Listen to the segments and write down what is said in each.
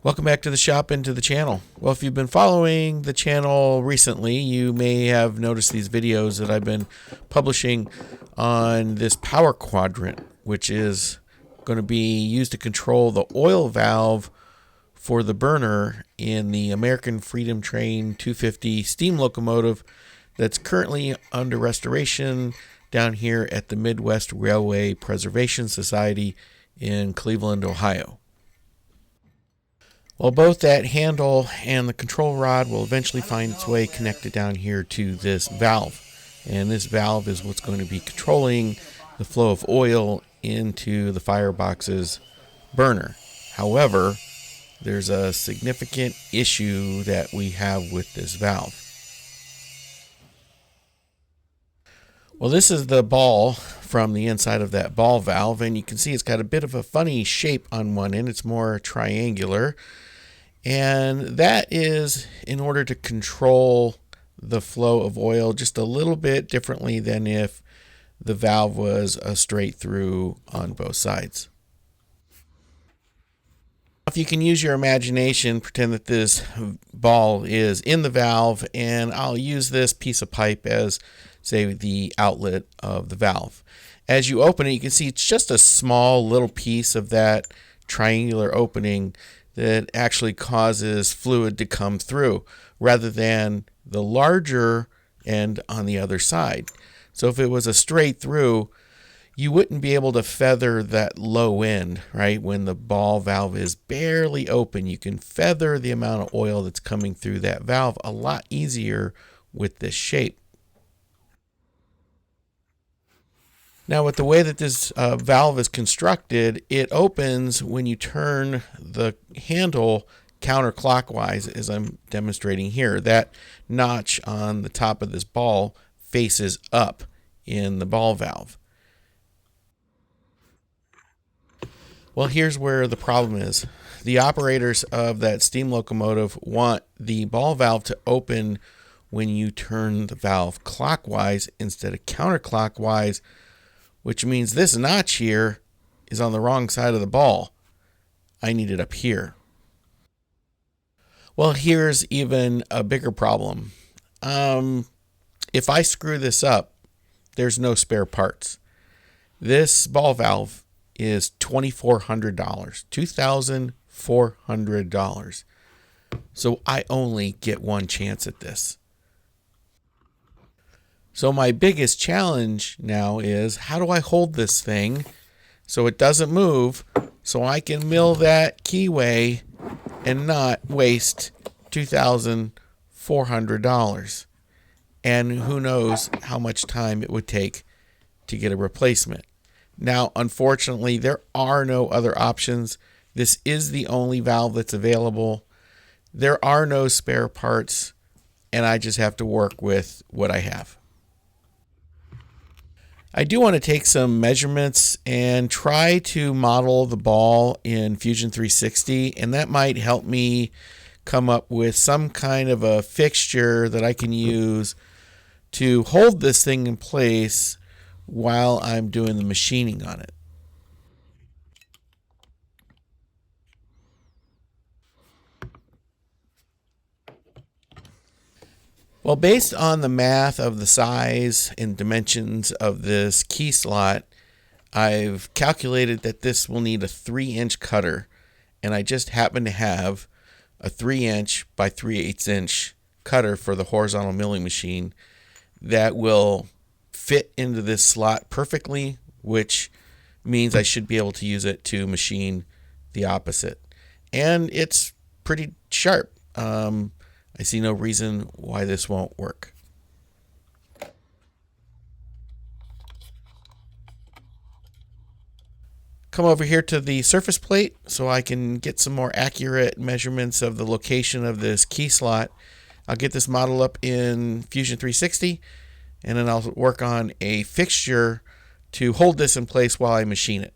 Welcome back to the shop and to the channel. Well, if you've been following the channel recently, you may have noticed these videos that I've been publishing on this power quadrant, which is going to be used to control the oil valve for the burner in the American Freedom Train 250 steam locomotive that's currently under restoration down here at the Midwest Railway Preservation Society in Cleveland, Ohio. Well, both that handle and the control rod will eventually find its way connected down here to this valve. And this valve is what's going to be controlling the flow of oil into the firebox's burner. However, there's a significant issue that we have with this valve. Well, this is the ball from the inside of that ball valve, and you can see it's got a bit of a funny shape on one end. It's more triangular. And that is in order to control the flow of oil just a little bit differently than if the valve was a straight through on both sides. If you can use your imagination, pretend that this ball is in the valve, and I'll use this piece of pipe as, say, the outlet of the valve. As you open it, you can see it's just a small little piece of that triangular opening that actually causes fluid to come through rather than the larger end on the other side. So if it was a straight through, you wouldn't be able to feather that low end, right? When the ball valve is barely open, you can feather the amount of oil that's coming through that valve a lot easier with this shape. Now, with the way that this valve is constructed, it opens when you turn the handle counterclockwise, as I'm demonstrating here. That notch on the top of this ball faces up in the ball valve. Well, here's where the problem is. The operators of that steam locomotive want the ball valve to open when you turn the valve clockwise instead of counterclockwise, which means this notch here is on the wrong side of the ball. I need it up here. Well, here's even a bigger problem. If I screw this up, there's no spare parts. This ball valve is $2,400, $2,400. So I only get one chance at this. So my biggest challenge now is, how do I hold this thing so it doesn't move, so I can mill that keyway and not waste $2,400? And who knows how much time it would take to get a replacement. Now, unfortunately, there are no other options. This is the only valve that's available. There are no spare parts, and I just have to work with what I have. I do want to take some measurements and try to model the ball in Fusion 360, and that might help me come up with some kind of a fixture that I can use to hold this thing in place while I'm doing the machining on it. Well, based on the math of the size and dimensions of this key slot, I've calculated that this will need a 3-inch cutter, and I just happen to have a 3-inch by 3/8 inch cutter for the horizontal milling machine that will fit into this slot perfectly, which means I should be able to use it to machine the opposite. And it's pretty sharp. I see no reason why this won't work. Come over here to the surface plate so I can get some more accurate measurements of the location of this key slot. I'll get this model up in Fusion 360, and then I'll work on a fixture to hold this in place while I machine it.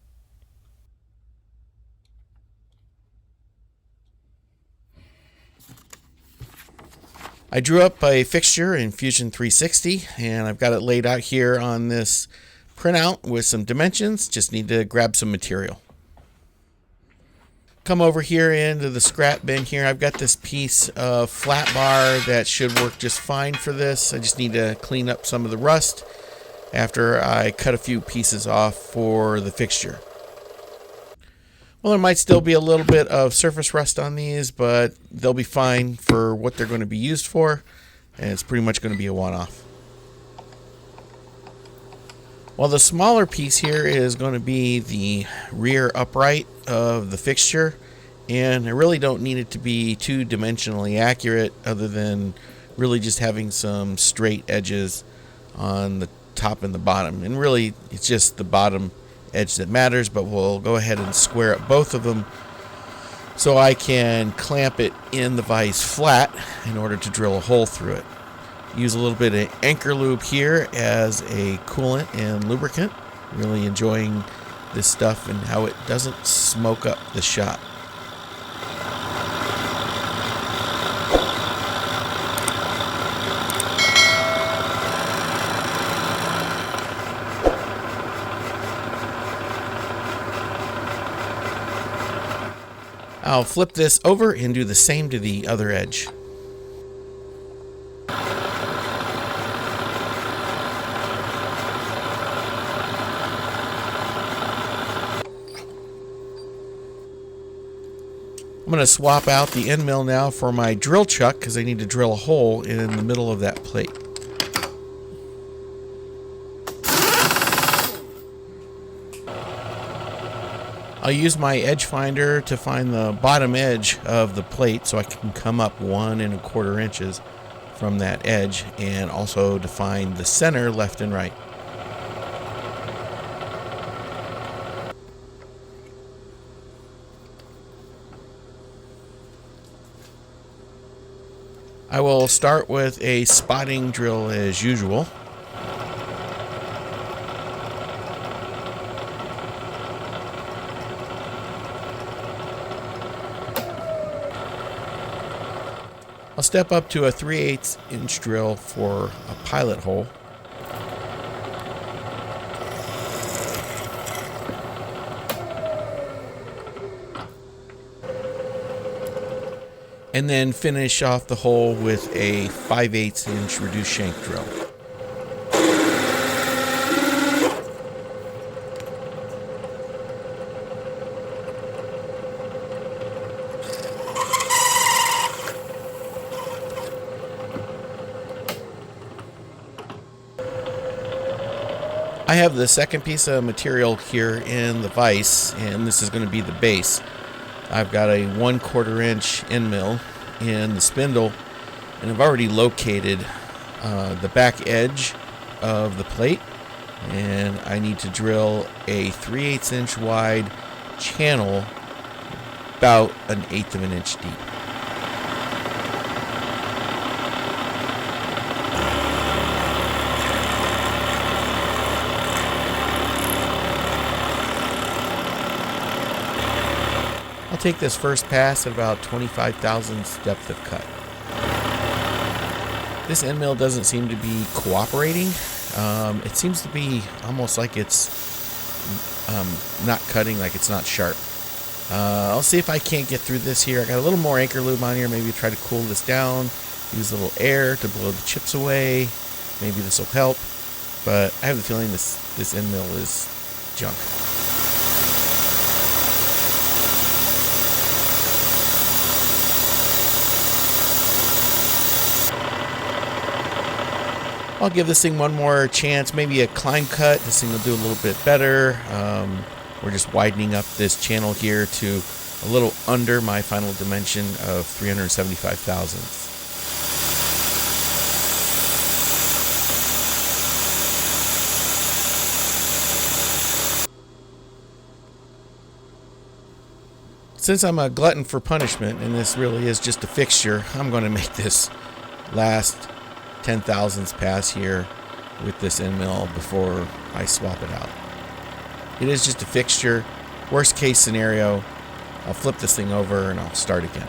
I drew up a fixture in Fusion 360, and I've got it laid out here on this printout with some dimensions. Just need to grab some material. Come over here into the scrap bin here. I've got this piece of flat bar that should work just fine for this. I just need to clean up some of the rust after I cut a few pieces off for the fixture. Well, there might still be a little bit of surface rust on these, but they'll be fine for what they're going to be used for, and it's pretty much going to be a one-off. Well, the smaller piece here is going to be the rear upright of the fixture, and I really don't need it to be too dimensionally accurate other than really just having some straight edges on the top and the bottom. And really, it's just the bottom edge that matters, but we'll go ahead and square up both of them so I can clamp it in the vise flat in order to drill a hole through it. Use a little bit of anchor lube here as a coolant and lubricant. Really enjoying this stuff and how it doesn't smoke up the shop. I'll flip this over and do the same to the other edge. I'm going to swap out the end mill now for my drill chuck because I need to drill a hole in the middle of that plate. I'll use my edge finder to find the bottom edge of the plate so I can come up 1 1/4 inches from that edge, and also to find the center left and right. I will start with a spotting drill as usual. I'll step up to a 3/8 inch drill for a pilot hole. And then finish off the hole with a 5/8 inch reduced shank drill. I have the second piece of material here in the vise, and this is going to be the base. I've got a 1/4 inch end mill in the spindle, and I've already located the back edge of the plate, and I need to drill a 3/8 inch wide channel about 1/8 of an inch deep. I'll take this first pass at about 25 thousandths depth of cut. This end mill doesn't seem to be cooperating. It seems to be almost like it's not cutting, like it's not sharp. I'll see if I can't get through this here. I got a little more anchor lube on here. Maybe try to cool this down. Use a little air to blow the chips away. Maybe this will help. But I have the feeling this end mill is junk. I'll give this thing one more chance, maybe a climb cut. This thing will do a little bit better. We're just widening up this channel here to a little under my final dimension of 375 thousandths. Since I'm a glutton for punishment, and this really is just a fixture, I'm going to make this last 10 thousandths pass here with this end mill before I swap it out. It is just a fixture. Worst case scenario, I'll flip this thing over and I'll start again.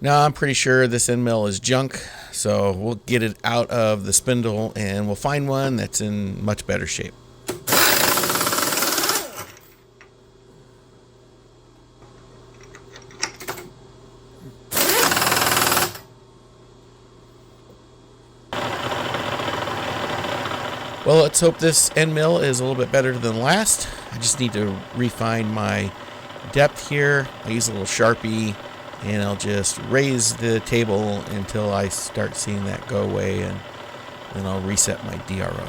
Now I'm pretty sure this end mill is junk, so we'll get it out of the spindle and we'll find one that's in much better shape. Well, let's hope this end mill is a little bit better than last. I just need to refine my depth here. I use a little Sharpie and I'll just raise the table until I start seeing that go away, and then I'll reset my DRO.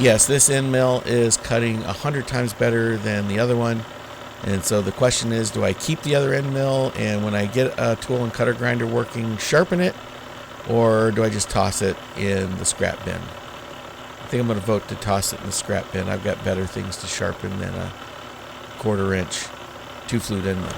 Yes, this end mill is cutting 100 times better than the other one. And so the question is, do I keep the other end mill and when I get a tool and cutter grinder working, sharpen it, or do I just toss it in the scrap bin? I think I'm going to vote to toss it in the scrap bin. I've got better things to sharpen than a 1/4 inch 2-flute end mill.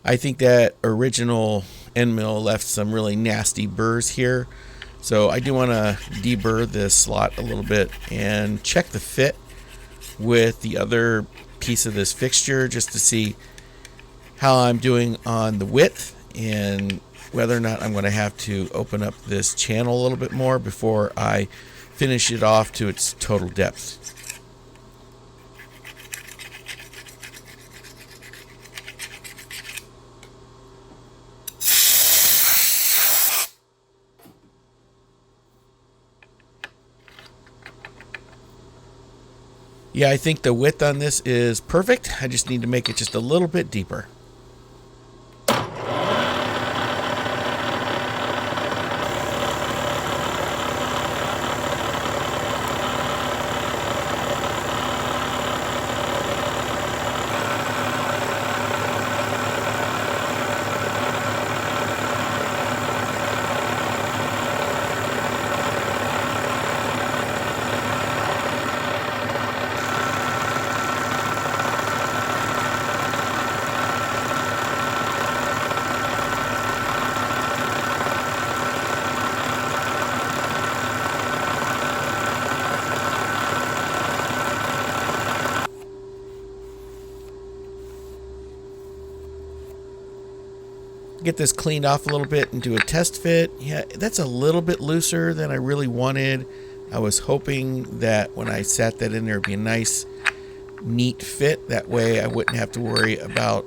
I think that original end mill left some really nasty burrs here. So I do want to deburr this slot a little bit and check the fit with the other piece of this fixture just to see how I'm doing on the width and whether or not I'm going to have to open up this channel a little bit more before I finish it off to its total depth. Yeah, I think the width on this is perfect. I just need to make it just a little bit deeper. Get this cleaned off a little bit and do a test fit. Yeah, that's a little bit looser than I really wanted. I was hoping that when I sat that in there, it'd be a nice, neat fit. That way I wouldn't have to worry about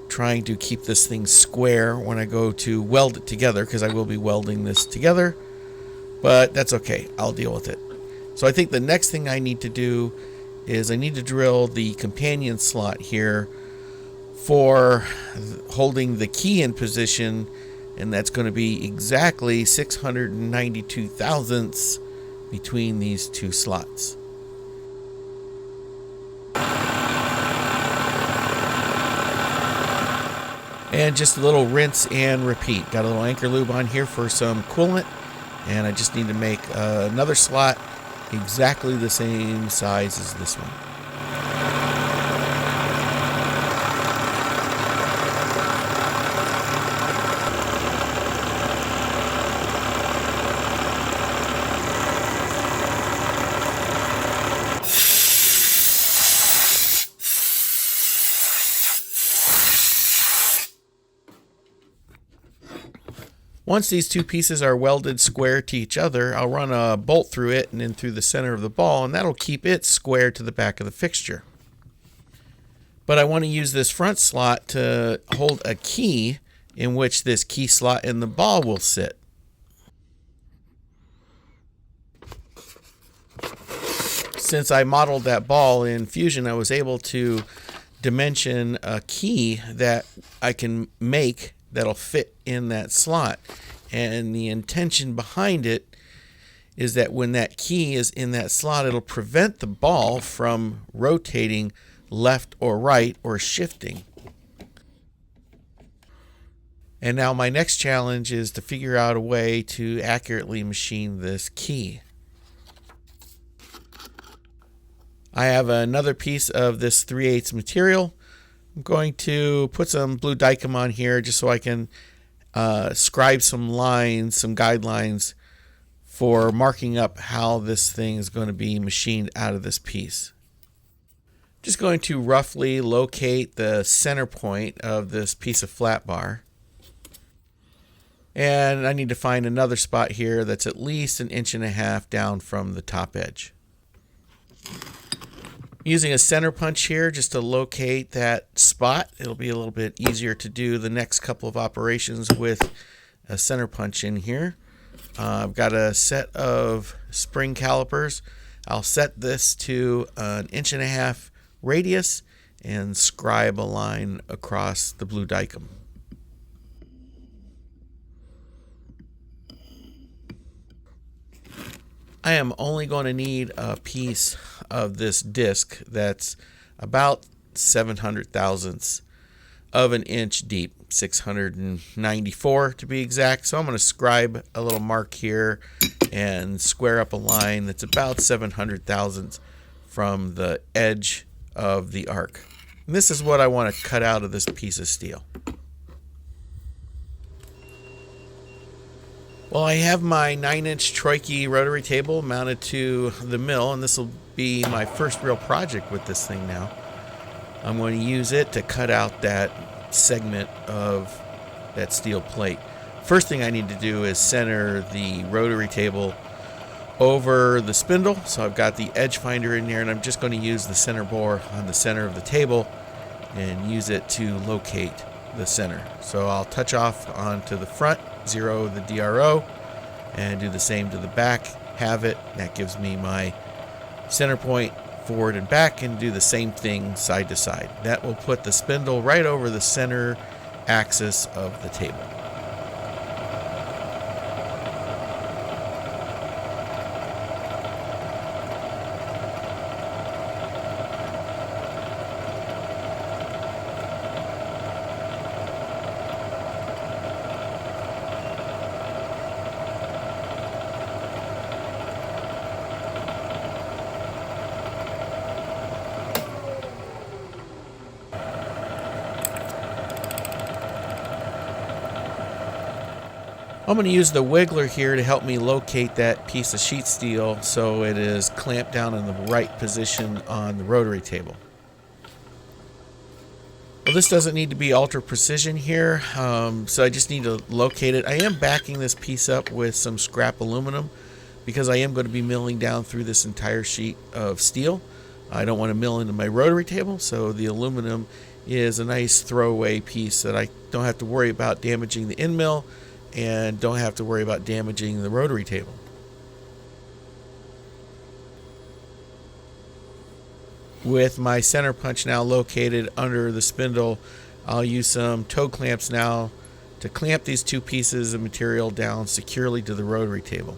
trying to keep this thing square when I go to weld it together, because I will be welding this together. But that's okay. I'll deal with it. So I think the next thing I need to do is I need to drill the companion slot here for holding the key in position, and that's going to be exactly 692 thousandths between these two slots. And just a little rinse and repeat. Got a little anchor lube on here for some coolant, and I just need to make another slot exactly the same size as this one. Once these two pieces are welded square to each other, I'll run a bolt through it and then through the center of the ball, and that'll keep it square to the back of the fixture. But I want to use this front slot to hold a key in which this key slot in the ball will sit. Since I modeled that ball in Fusion, I was able to dimension a key that I can make that'll fit in that slot. And the intention behind it is that when that key is in that slot, it'll prevent the ball from rotating left or right or shifting. And now my next challenge is to figure out a way to accurately machine this key. I have another piece of this 3/8 material. I'm going to put some blue Dykem on here just so I can scribe some lines, some guidelines for marking up how this thing is going to be machined out of this piece. Just going to roughly locate the center point of this piece of flat bar. And I need to find another spot here that's at least 1.5 inches down from the top edge. Using a center punch here just to locate that spot. It'll be a little bit easier to do the next couple of operations with a center punch in here. I've got a set of spring calipers. I'll set this to 1.5 inch radius and scribe a line across the blue Dykem. I am only going to need a piece of this disc that's about 700 thousandths of an inch deep, 694 to be exact. So I'm going to scribe a little mark here and square up a line that's about 700 thousandths from the edge of the arc. And this is what I want to cut out of this piece of steel. Well, I have my 9-inch Troike rotary table mounted to the mill, and this will be my first real project with this thing now. I'm going to use it to cut out that segment of that steel plate. First thing I need to do is center the rotary table over the spindle. So I've got the edge finder in there, and I'm just going to use the center bore on the center of the table and use it to locate the center. So I'll touch off onto the front, zero the DRO, and do the same to the back, have it. That gives me my center point forward and back, and do the same thing side to side. That will put the spindle right over the center axis of the table. I'm going to use the wiggler here to help me locate that piece of sheet steel so it is clamped down in the right position on the rotary table. Well, this doesn't need to be ultra precision here, so I just need to locate it. I am backing this piece up with some scrap aluminum because I am going to be milling down through this entire sheet of steel. I don't want to mill into my rotary table, so the aluminum is a nice throwaway piece that I don't have to worry about damaging the end mill and don't have to worry about damaging the rotary table. With my center punch now located under the spindle, I'll use some toe clamps now to clamp these two pieces of material down securely to the rotary table.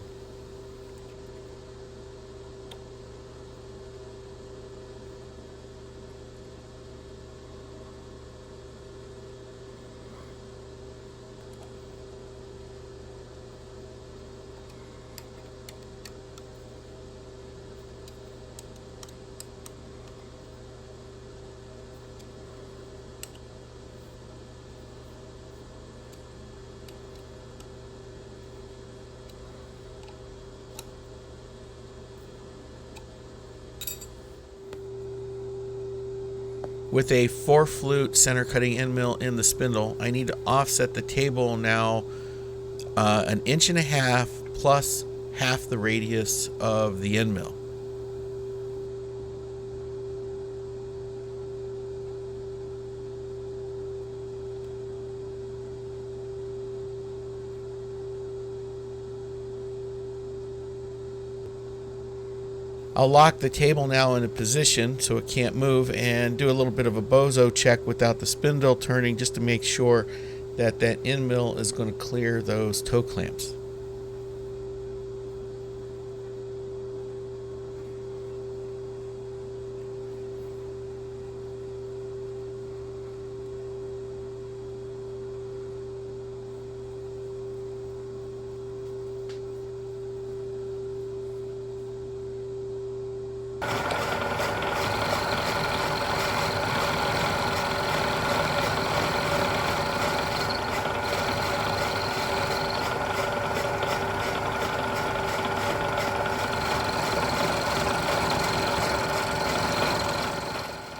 With a 4-flute center cutting end mill in the spindle, I need to offset the table now 1.5 inches plus half the radius of the end mill. I'll lock the table now into position so it can't move and do a little bit of a bozo check without the spindle turning, just to make sure that that end mill is going to clear those toe clamps.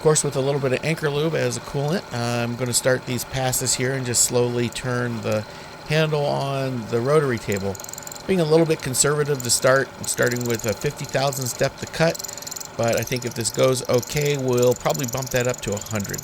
Of course, with a little bit of anchor lube as a coolant, I'm going to start these passes here and just slowly turn the handle on the rotary table. Being a little bit conservative to start, starting with a 50 thousandths depth to cut, but I think if this goes okay, we'll probably bump that up to 100.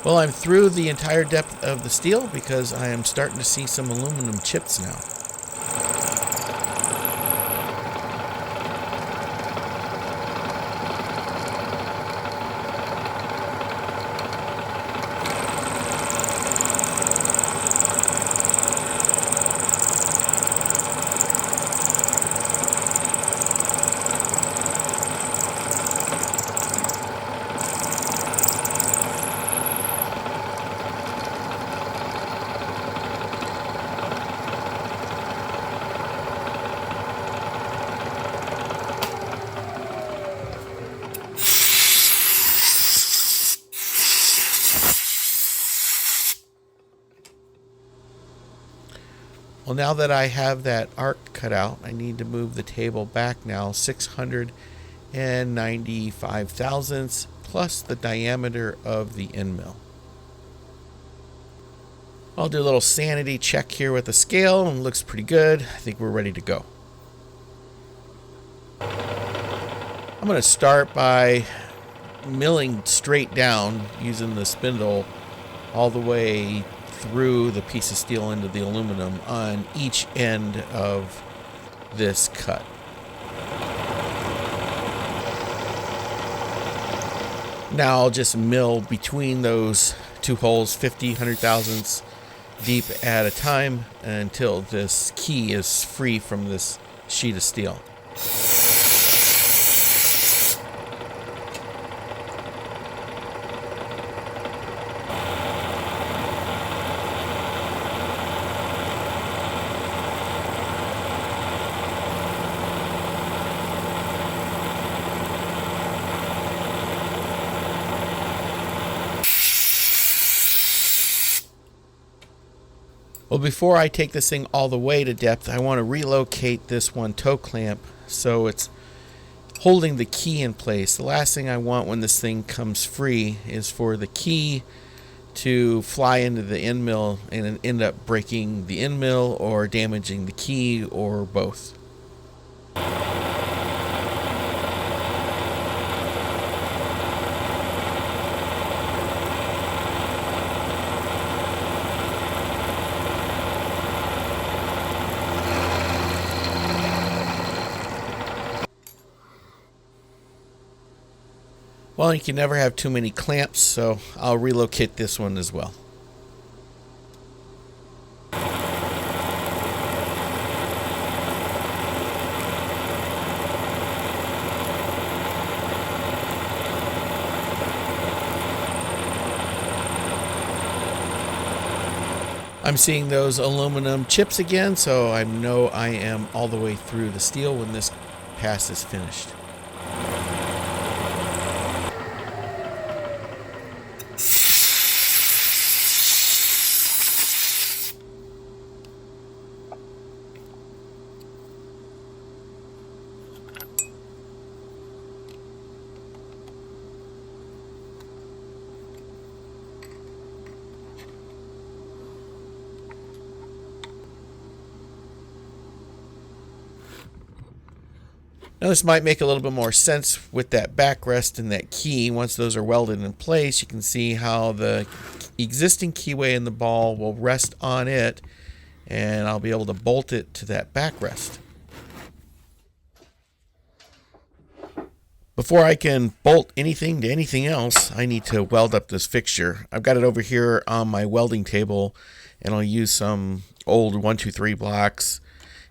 Well, I'm through the entire depth of the steel because I am starting to see some aluminum chips now. Well, now that I have that arc cut out, I need to move the table back now 695 thousandths plus the diameter of the end mill. I'll do a little sanity check here with the scale, and it looks pretty good. I think we're ready to go. I'm going to start by milling straight down using the spindle all the way through the piece of steel into the aluminum on each end of this cut. Now I'll just mill between those two holes 50, 100 thousandths deep at a time until this key is free from this sheet of steel. Well, before I take this thing all the way to depth, I want to relocate this one toe clamp so it's holding the key in place. The last thing I want when this thing comes free is for the key to fly into the end mill and end up breaking the end mill or damaging the key or both. Well, you can never have too many clamps, so I'll relocate this one as well. I'm seeing those aluminum chips again, so I know I am all the way through the steel when this pass is finished. Now this might make a little bit more sense with that backrest and that key. Once those are welded in place, you can see how the existing keyway in the ball will rest on it, and I'll be able to bolt it to that backrest. Before I can bolt anything to anything else, I need to weld up this fixture. I've got it over here on my welding table, and I'll use some old 123 blocks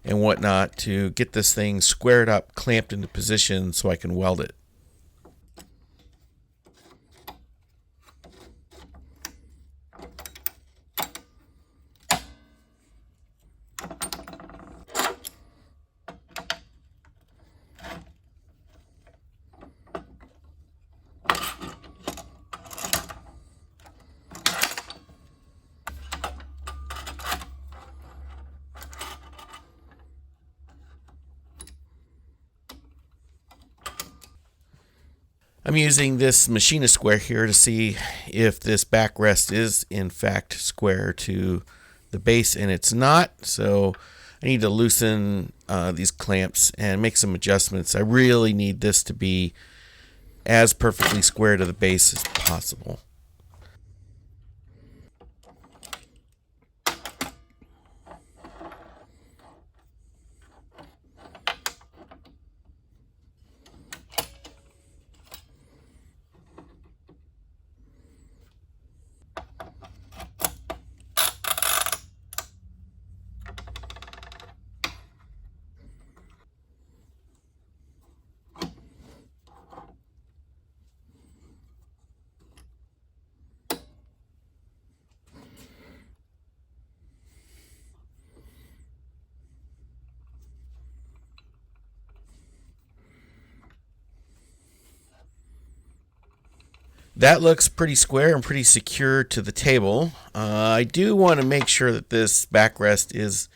and whatnot to get this thing squared up, clamped into position so I can weld it. I'm using this machinist square here to see if this backrest is in fact square to the base, and it's not. So I need to loosen these clamps and make some adjustments. I really need this to be as perfectly square to the base as possible. That looks pretty square and pretty secure to the table. I do want to make sure that this backrest is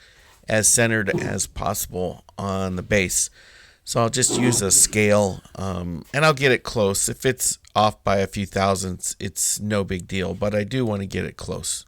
as centered as possible on the base. So I'll just use a scale and I'll get it close. If it's off by a few thousandths, it's no big deal, but I do want to get it close.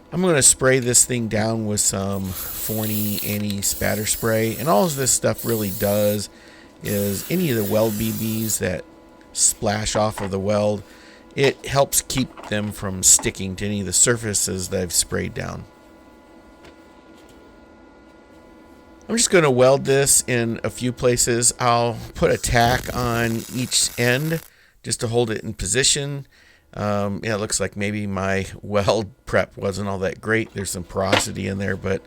I'm going to spray this thing down with some Forney anti-spatter spray, and all of this stuff really does is any of the weld BBs that splash off of the weld, it helps keep them from sticking to any of the surfaces that I've sprayed down. I'm just going to weld this in a few places. I'll put a tack on each end just to hold it in position. Yeah, it looks like maybe my weld prep wasn't all that great. There's some porosity in there, but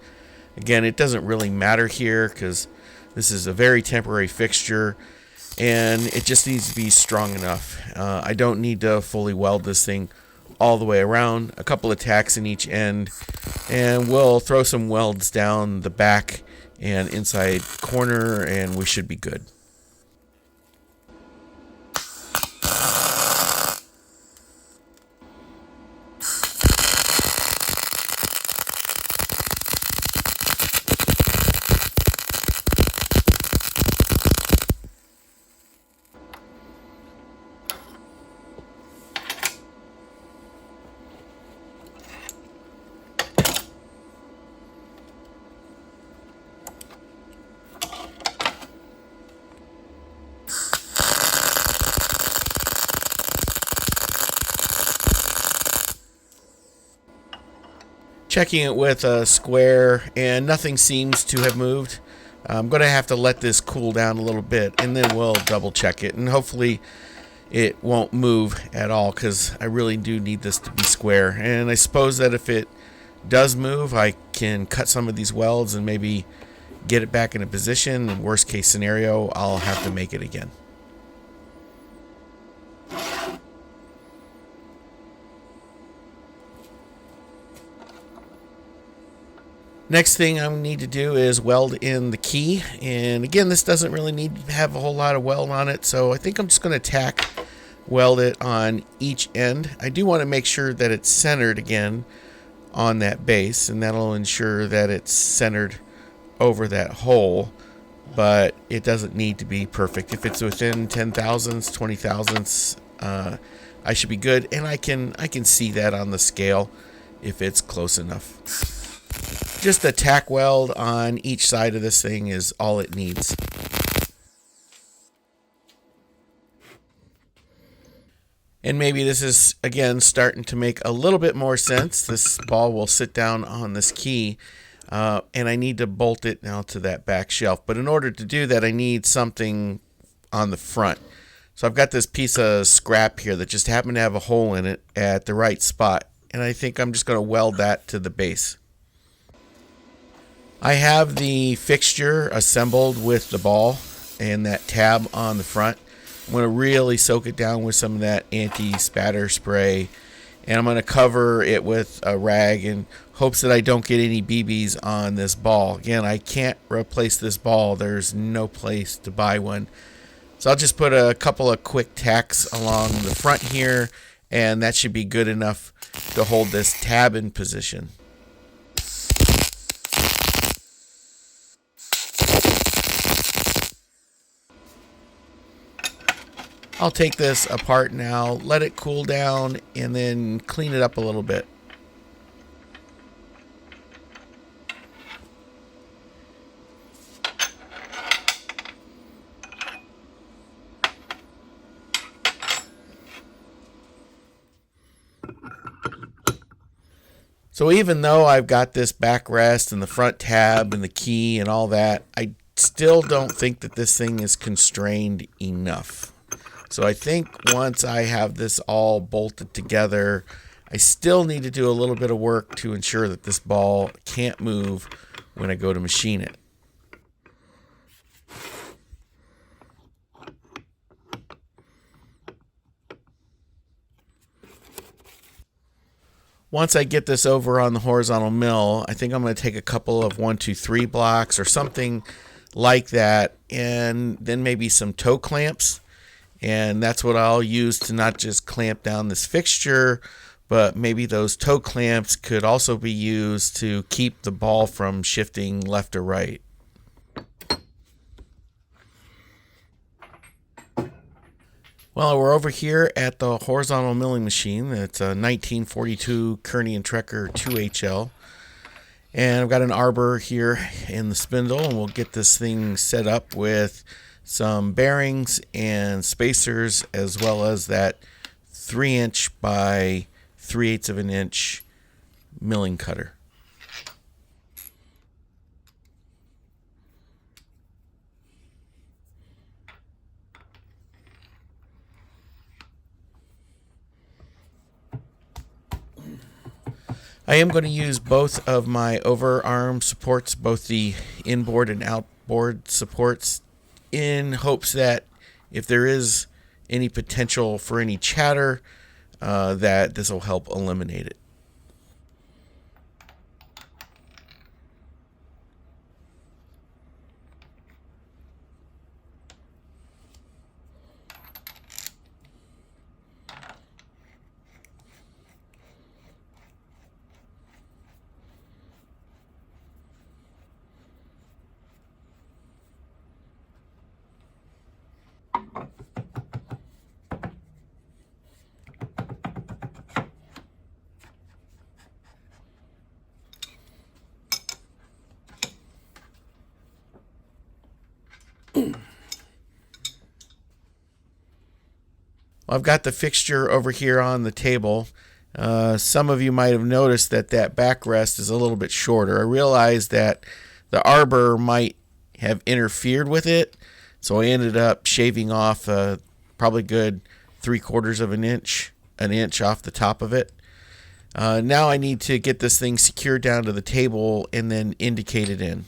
again, it doesn't really matter here because this is a very temporary fixture and it just needs to be strong enough. I don't need to fully weld this thing all the way around. A couple of tacks in each end, and we'll throw some welds down the back and inside corner, and we should be good. Checking it with a square, and nothing seems to have moved. I'm going to have to let this cool down a little bit, and then we'll double check it, and hopefully it won't move at all, because I really do need this to be square. And I suppose that if it does move, I can cut some of these welds and maybe get it back in a position. In worst case scenario, I'll have to make it again. Next thing I need to do is weld in the key, and again, this doesn't really need to have a whole lot of weld on it, so I think I'm just going to tack weld it on each end. I do want to make sure that it's centered again on that base, and that'll ensure that it's centered over that hole, but it doesn't need to be perfect. If it's within 10 thousandths, 20 thousandths, I should be good, and I can see that on the scale if it's close enough. Just a tack weld on each side of this thing is all it needs. And maybe this is, again, starting to make a little bit more sense. This ball will sit down on this key, and I need to bolt it now to that back shelf. But in order to do that, I need something on the front. So I've got this piece of scrap here that just happened to have a hole in it at the right spot. And I think I'm just going to weld that to the base. I have the fixture assembled with the ball and that tab on the front. I'm going to really soak it down with some of that anti-spatter spray, and I'm going to cover it with a rag in hopes that I don't get any BBs on this ball. Again, I can't replace this ball. There's no place to buy one. So I'll just put a couple of quick tacks along the front here, and that should be good enough to hold this tab in position. I'll take this apart now, let it cool down, and then clean it up a little bit. So even though I've got this backrest and the front tab and the key and all that, I still don't think that this thing is constrained enough. So I think once I have this all bolted together, I still need to do a little bit of work to ensure that this ball can't move when I go to machine it. Once I get this over on the horizontal mill, I think I'm going to take a couple of 1, 2, 3 blocks or something like that, and then maybe some toe clamps. And that's what I'll use to not just clamp down this fixture, but maybe those toe clamps could also be used to keep the ball from shifting left or right. Well, we're over here at the horizontal milling machine. It's a 1942 Kearney and Trecker 2HL. And I've got an arbor here in the spindle, and we'll get this thing set up with some bearings and spacers, as well as that 3" by 3/8 of an inch milling cutter. I am going to use both of my overarm supports, both the inboard and outboard supports, in hopes that if there is any potential for any chatter, that this will help eliminate it. I've got the fixture over here on the table. Some of you might have noticed that that backrest is a little bit shorter. I realized that the arbor might have interfered with it, so I ended up shaving off probably good 3/4 of an inch off the top of it. Now I need to get this thing secured down to the table and then indicate it in.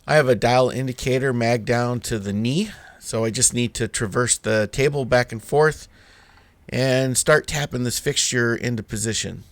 I have a dial indicator mag down to the knee, so I just need to traverse the table back and forth and start tapping this fixture into position.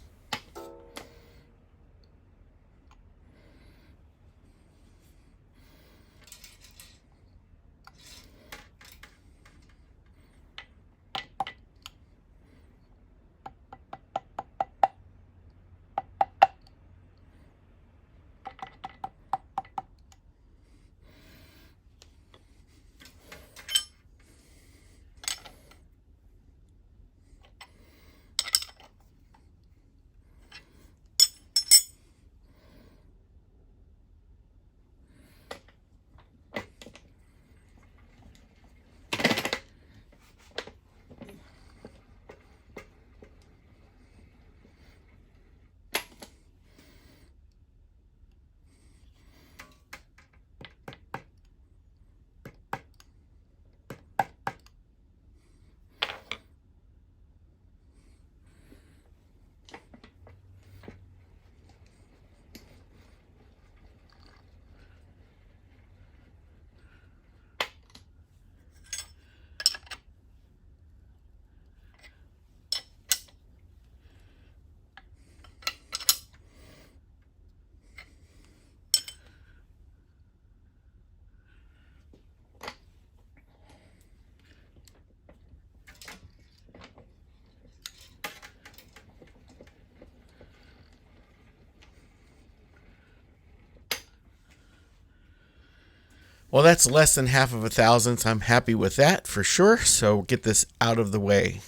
Well, that's less than half of a thousandth. I'm happy with that for sure. So we'll get this out of the way.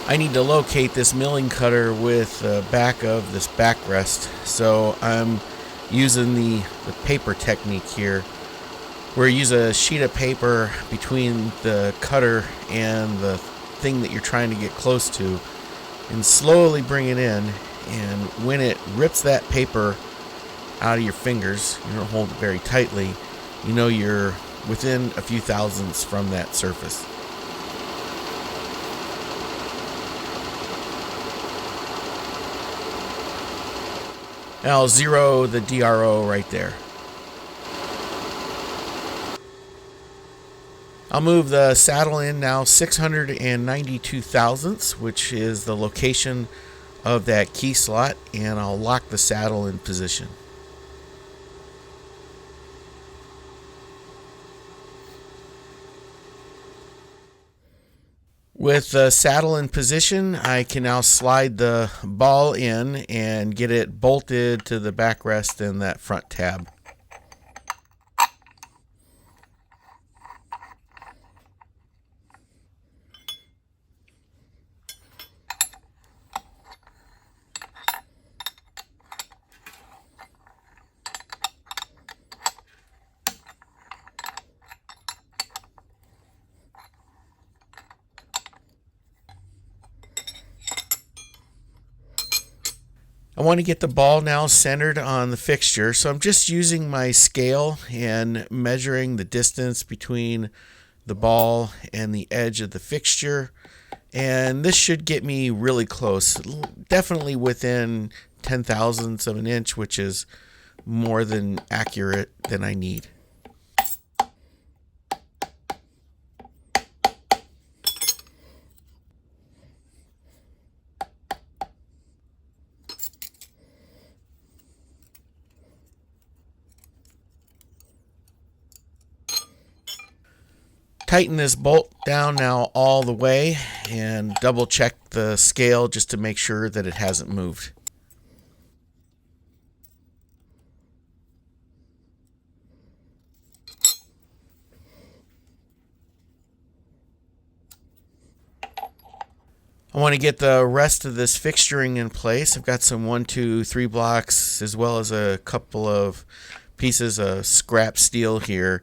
I need to locate this milling cutter with the back of this backrest. So I'm using the paper technique here, where you use a sheet of paper between the cutter and the thing that you're trying to get close to and slowly bring it in. And when it rips that paper out of your fingers, you don't hold it very tightly, you know you're within a few thousandths from that surface. And I'll zero the DRO right there. I'll move the saddle in now 692 thousandths, which is the location of that key slot, and I'll lock the saddle in position. With the saddle in position, I can now slide the ball in and get it bolted to the backrest and that front tab. I want to get the ball now centered on the fixture, so I'm just using my scale and measuring the distance between the ball and the edge of the fixture, and this should get me really close, definitely within 10 thousandths of an inch, which is more than accurate than I need. Tighten this bolt down now all the way and double check the scale just to make sure that it hasn't moved. I want to get the rest of this fixturing in place. I've got some 1, 2, 3 blocks as well as a couple of pieces of scrap steel here.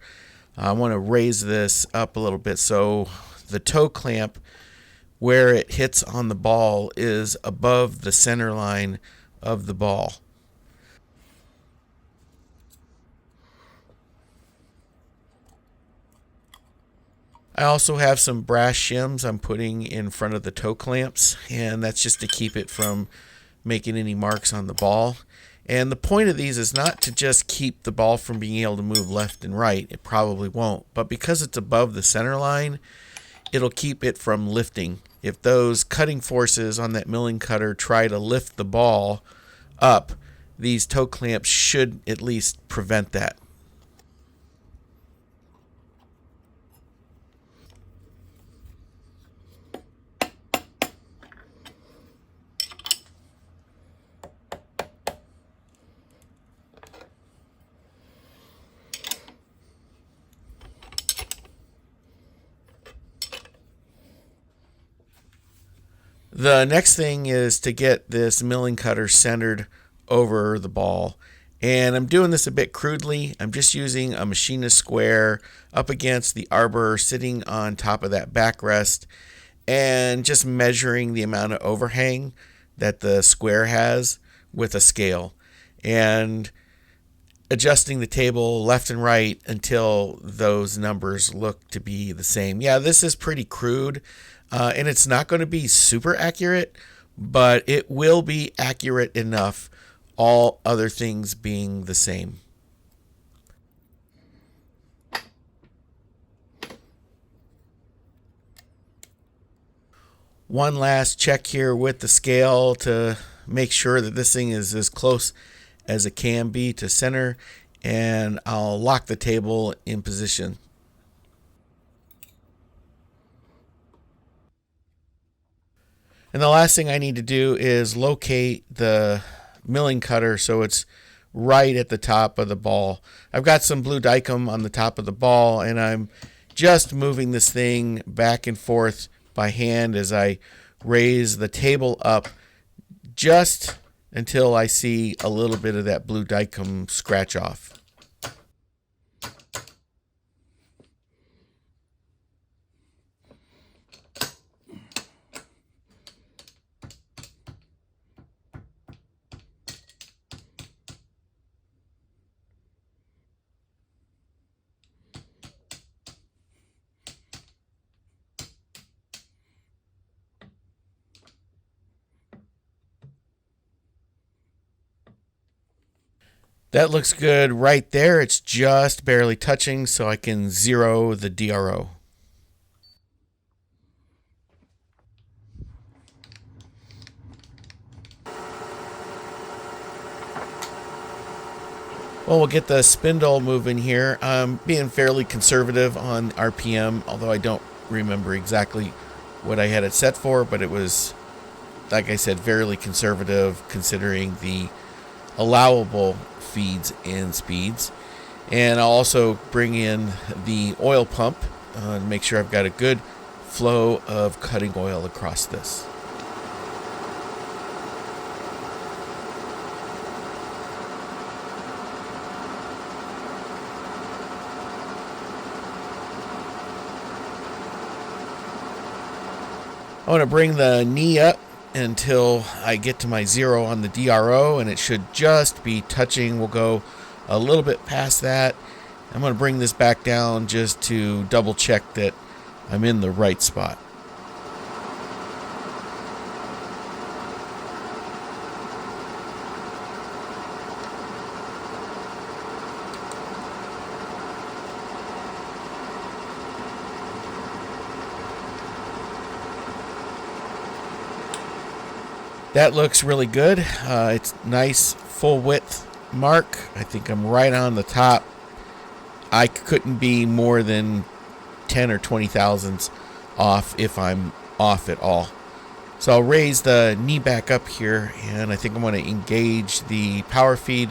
I want to raise this up a little bit so the toe clamp where it hits on the ball is above the center line of the ball. I also have some brass shims I'm putting in front of the toe clamps, and that's just to keep it from making any marks on the ball. And the point of these is not to just keep the ball from being able to move left and right. It probably won't. But because it's above the center line, it'll keep it from lifting. If those cutting forces on that milling cutter try to lift the ball up, these toe clamps should at least prevent that. The next thing is to get this milling cutter centered over the ball. And I'm doing this a bit crudely. I'm just using a machinist square up against the arbor sitting on top of that backrest and just measuring the amount of overhang that the square has with a scale and adjusting the table left and right until those numbers look to be the same. Yeah, this is pretty crude. And it's not going to be super accurate, but it will be accurate enough, all other things being the same. One last check here with the scale to make sure that this thing is as close as it can be to center, and I'll lock the table in position. And the last thing I need to do is locate the milling cutter so it's right at the top of the ball. I've got some blue dicum on the top of the ball, and I'm just moving this thing back and forth by hand as I raise the table up just until I see a little bit of that blue dicum scratch off. That looks good right there. It's just barely touching, so I can zero the DRO. Well, we'll get the spindle moving here. I'm being fairly conservative on RPM, although I don't remember exactly what I had it set for, but it was, like I said, fairly conservative considering the allowable feeds and speeds. And I'll also bring in the oil pump to make sure I've got a good flow of cutting oil across this. I want to bring the knee up until I get to my 0 on the DRO, and it should just be touching. We'll go a little bit past that. I'm going to bring this back down just to double check that I'm in the right spot. That looks really good. It's nice full width mark. I think I'm right on the top. I couldn't be more than 10 or 20 thousandths off if I'm off at all. So I'll raise the knee back up here, and I think I'm going to engage the power feed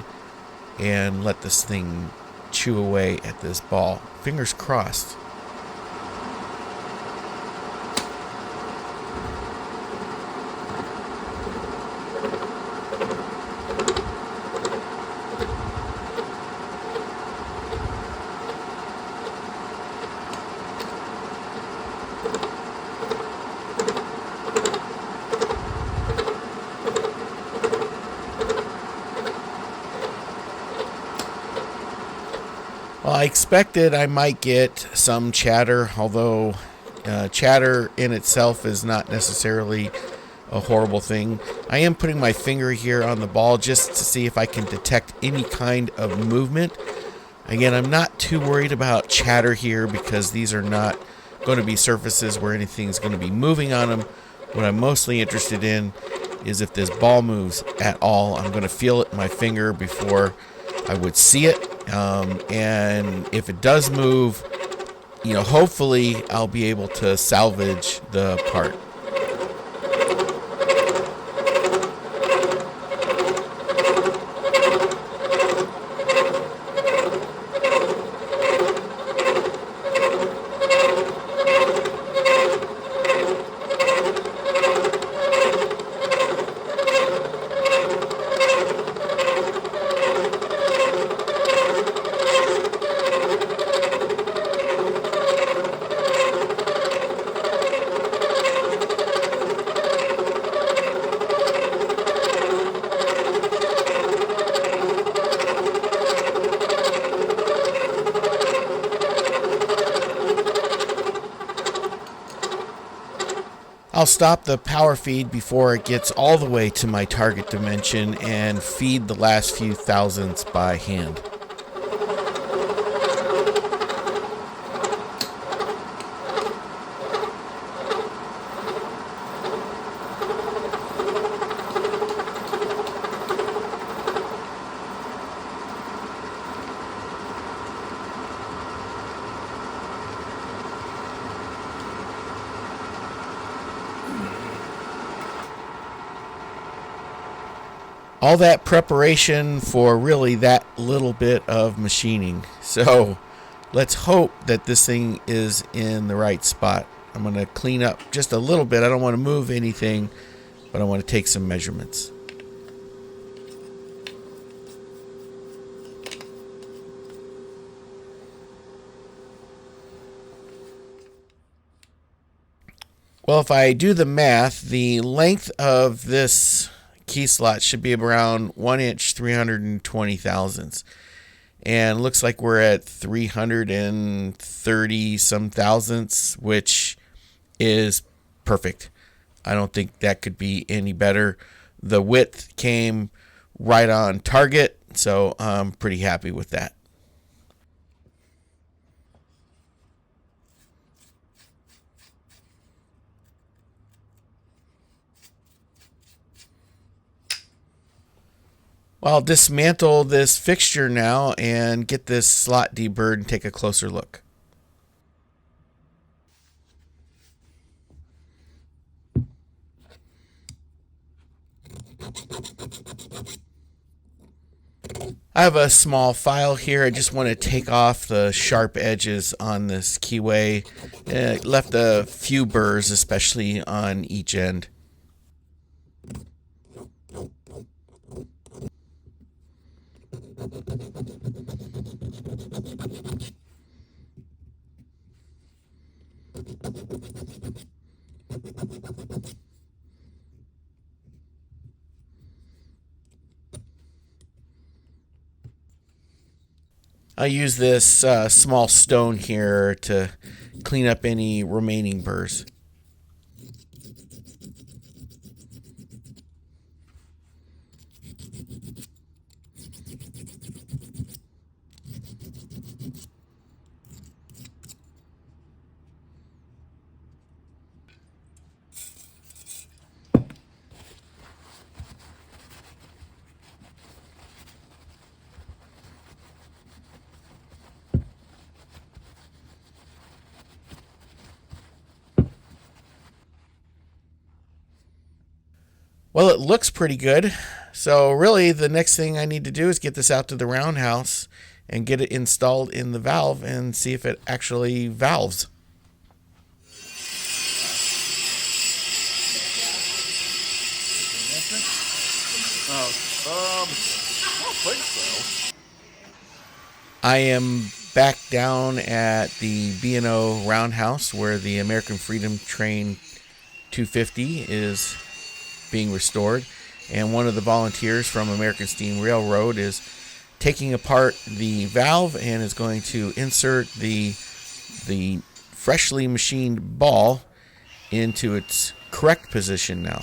and let this thing chew away at this ball. Fingers crossed. Well, I expected I might get some chatter, although chatter in itself is not necessarily a horrible thing. I am putting my finger here on the ball just to see if I can detect any kind of movement. Again, I'm not too worried about chatter here because these are not going to be surfaces where anything's going to be moving on them. What I'm mostly interested in is if this ball moves at all. I'm going to feel it in my finger before I would see it. And if it does move, hopefully I'll be able to salvage the part. I'll stop the power feed before it gets all the way to my target dimension and feed the last few thousandths by hand. All that preparation for really that little bit of machining. So let's hope that this thing is in the right spot. I'm going to clean up just a little bit. I don't want to move anything, but I want to take some measurements. Well, if I do the math, the length of this key slot should be around 1 inch 320 thousandths, and looks like we're at 330 some thousandths, which is perfect. I don't think that could be any better. The width came right on target, so I'm pretty happy with that. Well, I'll dismantle this fixture now and get this slot deburred and take a closer look. I have a small file here. I just want to take off the sharp edges on this keyway. It left a few burrs, especially on each end. I'll use this small stone here to clean up any remaining burrs. Well, it looks pretty good. So really the next thing I need to do is get this out to the roundhouse and get it installed in the valve and see if it actually valves. I don't think so. I am back down at the B&O Roundhouse where the American Freedom Train 250 is being restored, and one of the volunteers from American Steam Railroad is taking apart the valve and is going to insert the freshly machined ball into its correct position now.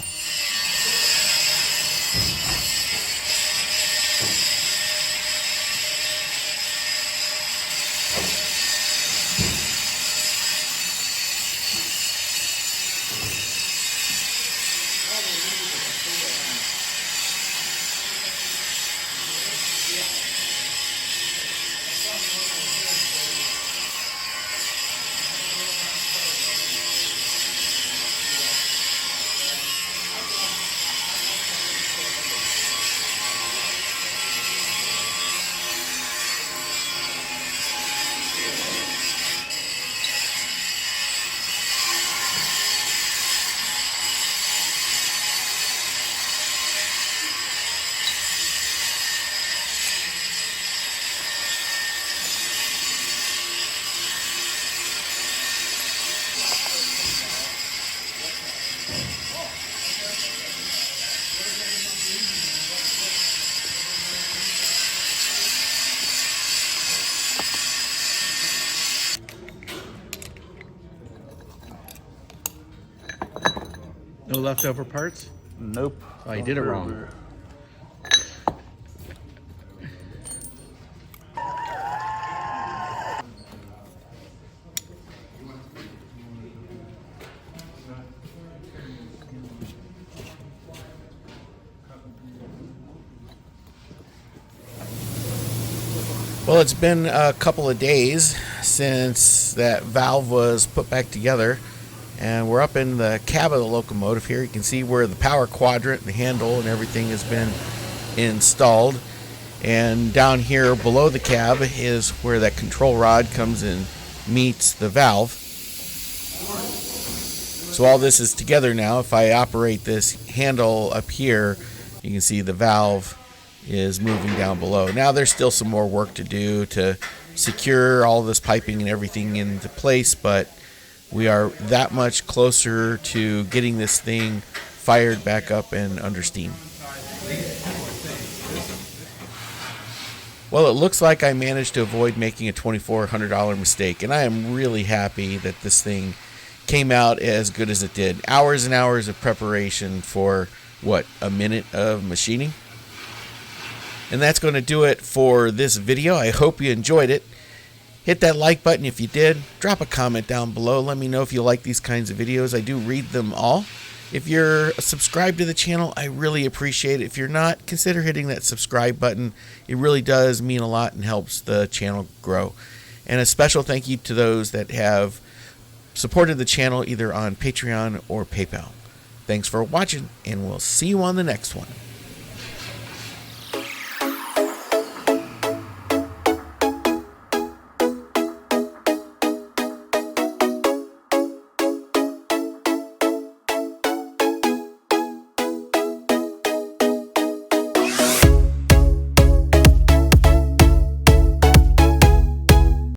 No leftover parts? Nope. Oh, you did it wrong. Well, it's been a couple of days since that valve was put back together, and we're up in the cab of the locomotive here. You can see where the power quadrant, the handle, and everything has been installed. And down here below the cab is where that control rod comes and meets the valve. So all this is together now. If I operate this handle up here, you can see the valve is moving down below. Now there's still some more work to do to secure all this piping and everything into place, but we are that much closer to getting this thing fired back up and under steam. Well, it looks like I managed to avoid making a $2,400 mistake, and I am really happy that this thing came out as good as it did. Hours and hours of preparation for, what, a minute of machining? And that's going to do it for this video. I hope you enjoyed it. Hit that like button if you did. Drop a comment down below. Let me know if you like these kinds of videos. I do read them all. If you're subscribed to the channel, I really appreciate it. If you're not, consider hitting that subscribe button. It really does mean a lot and helps the channel grow. And a special thank you to those that have supported the channel either on Patreon or PayPal. Thanks for watching, and we'll see you on the next one.